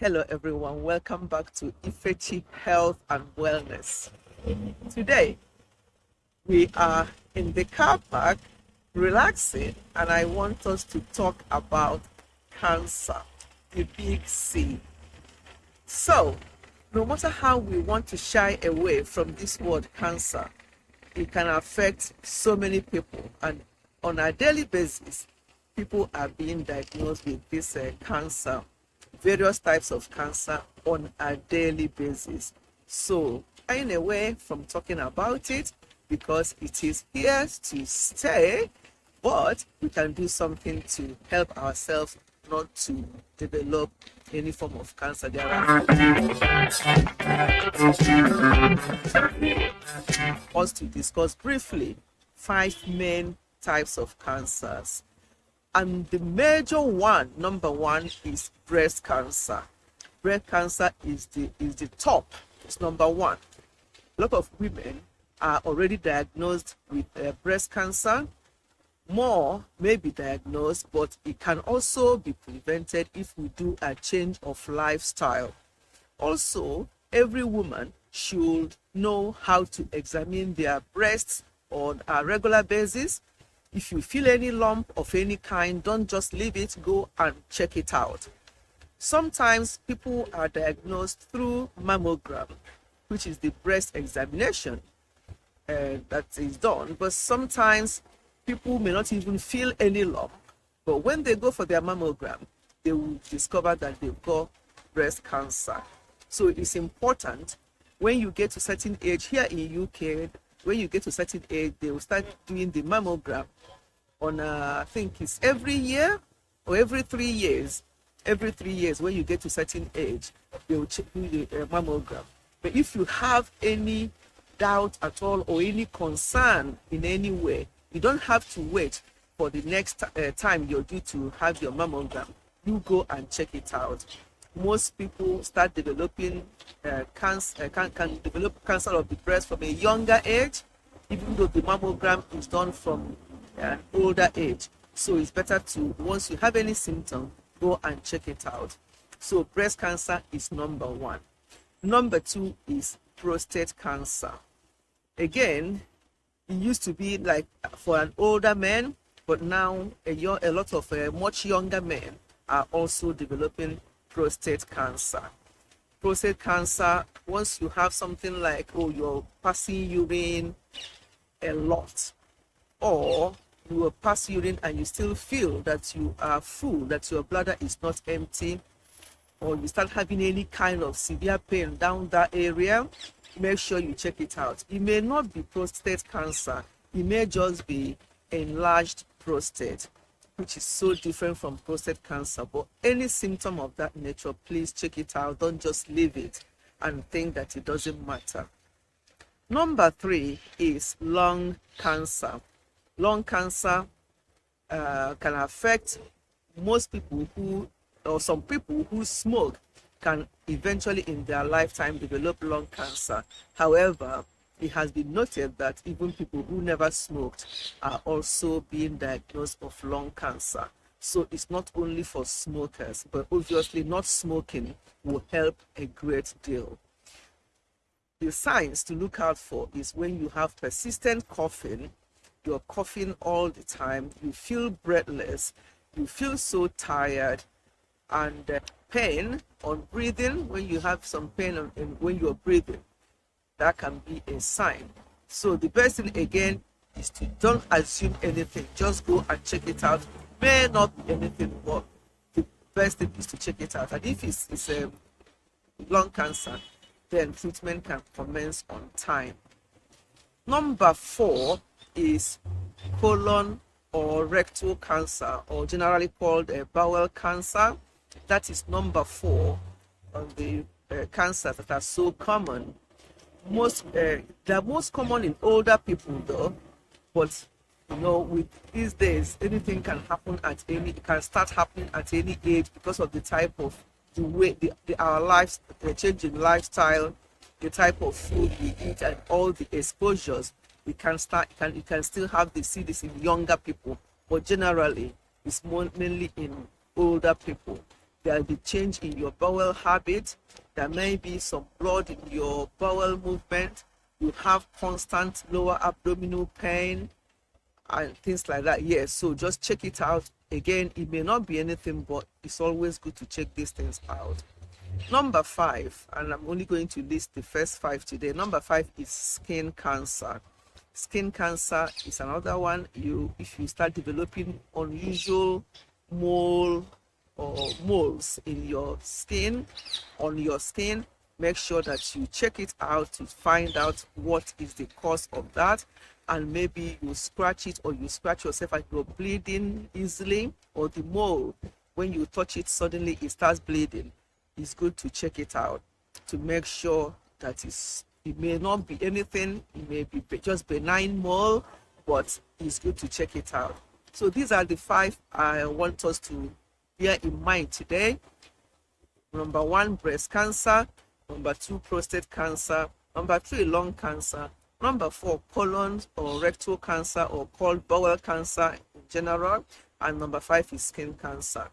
Hello everyone, welcome back to Ifechi Health and Wellness. Today we are in the car park relaxing and I want us to talk about cancer, the big C. So, no matter how we want to shy away from this word cancer, it can affect so many people, and on a daily basis, people are being diagnosed with this cancer, various types of cancer on a daily basis. So, shying away from talking about it because it is here to stay, but we can do something to help ourselves not to develop any form of cancer. There are us to discuss briefly 5 main types of cancers. And the major one, number one, is breast cancer. Breast cancer is the top. It's number one. A lot of women are already diagnosed with breast cancer. More may be diagnosed, but it can also be prevented if we do a change of lifestyle. Also, every woman should know how to examine their breasts on a regular basis. If you feel any lump of any kind, don't just leave it, go and check it out. Sometimes people are diagnosed through mammogram, which is the breast examination that is done, but sometimes people may not even feel any lump, but when they go for their mammogram, they will discover that they've got breast cancer. So it's important when you get to a certain age here in UK, when you get to a certain age, they will start doing the mammogram on, I think it's every year or every 3 years. Every 3 years, when you get to a certain age, they will check the mammogram. But if you have any doubt at all or any concern in any way, you don't have to wait for the next time you're due to have your mammogram. You go and check it out. Most people start developing cancer, can develop cancer of the breast from a younger age, even though the mammogram is done from an older age. So it's better to, once you have any symptom, go and check it out. So breast cancer is number one. Number two is prostate cancer. Again, it used to be like for an older man, but now a lot of much younger men are also developing prostate cancer. Prostate cancer, once you have something like, you're passing urine a lot, or you will pass urine and you still feel that you are full, that your bladder is not empty, or you start having any kind of severe pain down that area, make sure you check it out. It may not be prostate cancer, it may just be enlarged prostate, which is so different from prostate cancer. But any symptom of that nature, please check it out. Don't just leave it and think that it doesn't matter. Number three is lung cancer. Lung cancer can affect most people or some people who smoke can eventually in their lifetime develop lung cancer. However, it has been noted that even people who never smoked are also being diagnosed of lung cancer. So it's not only for smokers, but obviously not smoking will help a great deal. The signs to look out for is when you have persistent coughing, you're coughing all the time, you feel breathless, you feel so tired, and pain on breathing. When you have some pain when you're breathing, that can be a sign. So the best thing again is to don't assume anything, just go and check it out. May not be anything, but the best thing is to check it out. And if it's lung cancer, then treatment can commence on time. Number four is colon or rectal cancer, or generally called bowel cancer. That is number four on the cancers that are so common. They're most common in older people though, but with these days, anything can happen it can start happening at any age because of the type of the way our lives, the change in lifestyle, the type of food we eat, and all the exposures. You can still see this in younger people, but generally it's mainly in older people. There'll be change in your bowel habit. There may be some blood in your bowel movement. You have constant lower abdominal pain and things like that. Yes, so just check it out. Again, it may not be anything, but it's always good to check these things out. Number 5, and I'm only going to list the first 5 today. Number 5 is skin cancer. Skin cancer is another one. If you start developing unusual mole or moles in your skin, on your skin, make sure that you check it out to find out what is the cause of that. And maybe you scratch it, or you scratch yourself and you're bleeding easily, or the mole, when you touch it, suddenly it starts bleeding. It's good to check it out to make sure that it may not be anything. It may be just benign mole, but it's good to check it out. So these are the 5 I want us to bear in mind today. Number 1, breast cancer. Number 2, prostate cancer. Number 3, lung cancer. Number 4, colon or rectal cancer, or called bowel cancer in general. And number 5 is skin cancer.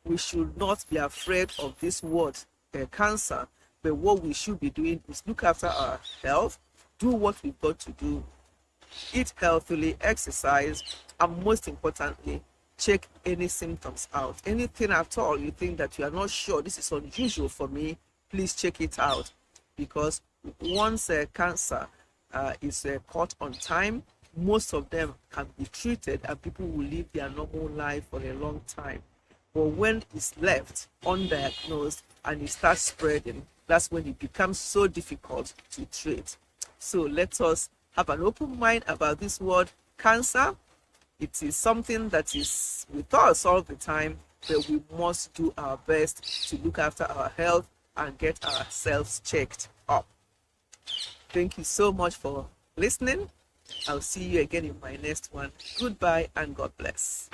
We should not be afraid of this word, cancer, but what we should be doing is look after our health, do what we've got to do, eat healthily, exercise, and most importantly, check any symptoms out. Anything at all you think that you are not sure, this is unusual for me, please check it out, because once cancer is caught on time, most of them can be treated and people will live their normal life for a long time. But when it's left undiagnosed and it starts spreading, that's when it becomes so difficult to treat. So let us have an open mind about this word, cancer. It is something that is with us all the time, but we must do our best to look after our health and get ourselves checked up. Thank you so much for listening. I'll see you again in my next one. Goodbye and God bless.